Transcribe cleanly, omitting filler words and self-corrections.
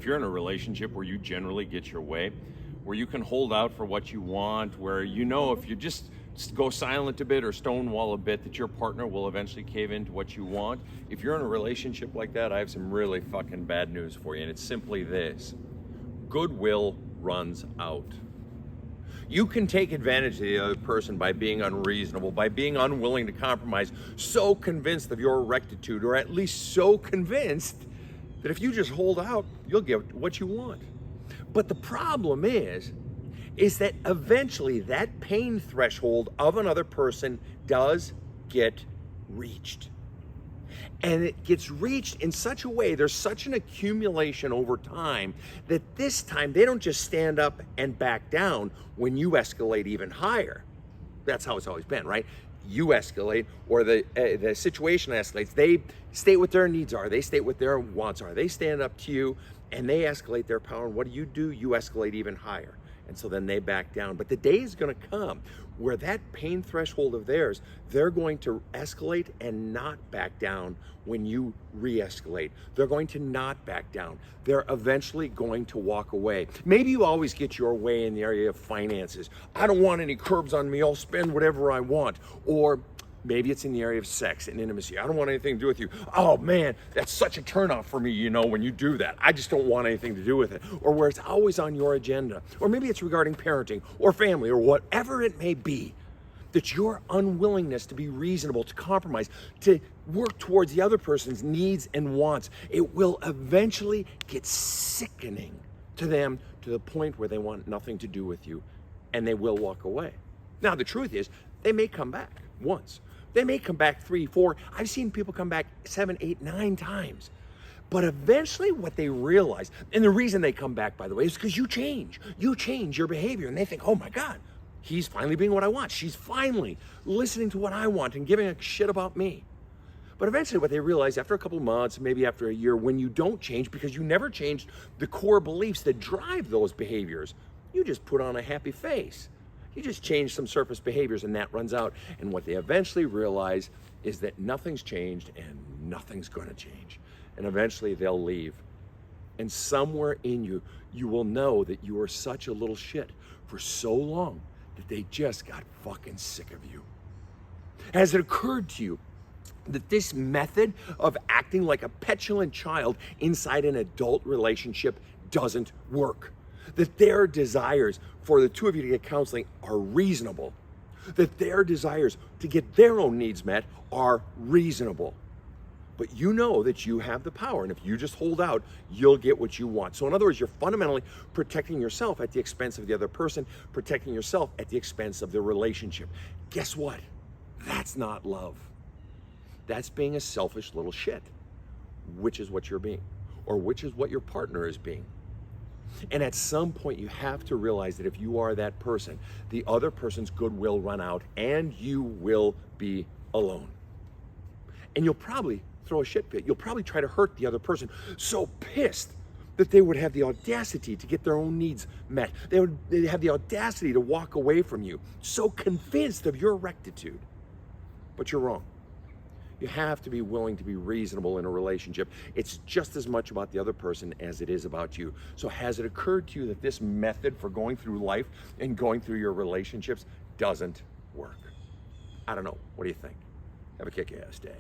If you're in a relationship where you generally get your way, where you can hold out for what you want, where you know if you just go silent a bit or stonewall a bit that your partner will eventually cave into what you want. If you're in a relationship like that, I have some really fucking bad news for you, and it's simply this. Goodwill runs out. You can take advantage of the other person by being unreasonable, by being unwilling to compromise, so convinced of your rectitude, or at least so convinced that if you just hold out, you'll get what you want. But the problem is that eventually that pain threshold of another person does get reached. And it gets reached in such a way, there's such an accumulation over time that this time they don't just stand up and back down when you escalate even higher. That's how it's always been, right? You escalate, or the situation escalates. They state what their needs are. They state what their wants are. They stand up to you and they escalate their power. And what do? You escalate even higher. And so then they back down. But the day is going to come where that pain threshold of theirs, they're going to escalate and not back down when you re-escalate. They're going to not back down. They're eventually going to walk away. Maybe you always get your way in the area of finances. I don't want any curbs on me. I'll spend whatever I want. Or maybe it's in the area of sex and intimacy. I don't want anything to do with you. Oh man, that's such a turnoff for me, when you do that. I just don't want anything to do with it. Or where it's always on your agenda. Or maybe it's regarding parenting or family or whatever it may be. That your unwillingness to be reasonable, to compromise, to work towards the other person's needs and wants, it will eventually get sickening to them to the point where they want nothing to do with you and they will walk away. Now, the truth is, they may come back once. They may come back 3, 4. I've seen people come back 7, 8, 9 times. But eventually what they realize, and the reason they come back, by the way, is because you change. You change your behavior, and they think, oh my God, he's finally being what I want. She's finally listening to what I want and giving a shit about me. But eventually what they realize after a couple of months, maybe after a year, when you don't change because you never changed the core beliefs that drive those behaviors, you just put on a happy face. You just change some surface behaviors and that runs out. And what they eventually realize is that nothing's changed and nothing's going to change. And eventually they'll leave. And somewhere in you, you will know that you are such a little shit for so long that they just got fucking sick of you. Has it occurred to you that this method of acting like a petulant child inside an adult relationship doesn't work? That their desires for the two of you to get counseling are reasonable. That their desires to get their own needs met are reasonable. But you know that you have the power, and if you just hold out, you'll get what you want. So in other words, you're fundamentally protecting yourself at the expense of the other person, protecting yourself at the expense of the relationship. Guess what? That's not love. That's being a selfish little shit, which is what you're being, or which is what your partner is being. And at some point, you have to realize that if you are that person, the other person's good will run out and you will be alone. And you'll probably throw a shit fit. You'll probably try to hurt the other person, so pissed that they would have the audacity to get their own needs met. They'd have the audacity to walk away from you, so convinced of your rectitude. But you're wrong. You have to be willing to be reasonable in a relationship. It's just as much about the other person as it is about you. So has it occurred to you that this method for going through life and going through your relationships doesn't work? I don't know. What do you think? Have a kick-ass day.